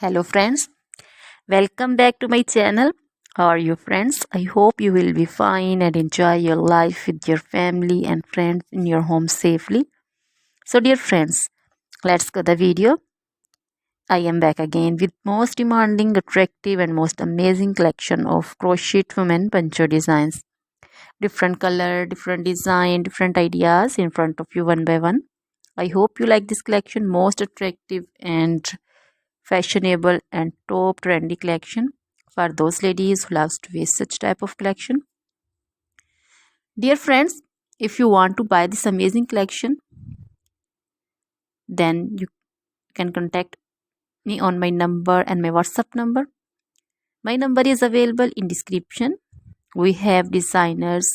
Hello friends, welcome back to my channel. How are you friends? I hope you will be fine and enjoy your life with your family and friends in your home safely. So dear friends, let's go the video. I am back again with most demanding, attractive and most amazing collection of crochet women poncho designs. Different color, different design, different ideas in front of you one by one. I hope you like this collection, most attractive and fashionable and top trendy collection for those ladies who loves to wear such type of collection. Dear friends, if you want to buy this amazing collection, then you can contact me on my number and my WhatsApp number. My number is available in description. We have designers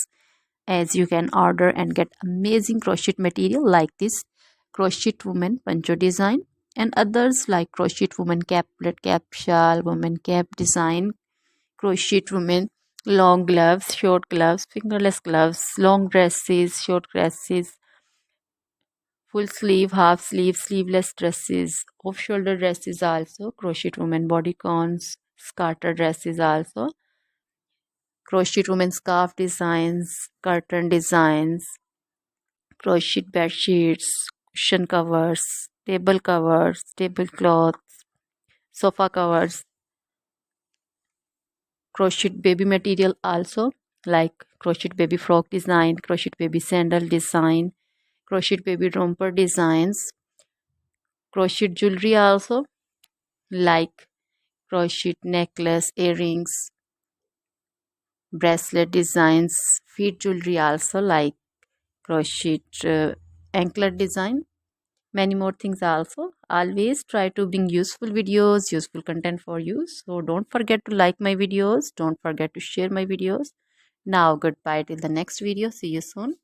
as you can order and get amazing crochet material like this crochet woman poncho design and others like crochet woman caplet, cap shawl, woman cap design, crochet women long gloves, short gloves, fingerless gloves, long dresses, short dresses, full sleeve, half sleeve, sleeveless dresses, off shoulder dresses, also crochet women bodycons, scarter dresses, also crochet women scarf designs, curtain designs, crochet bed sheets, cushion covers, tablecloths, sofa covers, crochet baby material also like crochet baby frock design, crochet baby sandal design, crochet baby romper designs, crochet jewelry also like crochet necklace, earrings, bracelet designs, feet jewelry also like crochet anklet design, many more things also. Always try to bring useful videos, useful content for you, so don't forget to like my videos, don't forget to share my videos. Now goodbye till the next video, see you soon.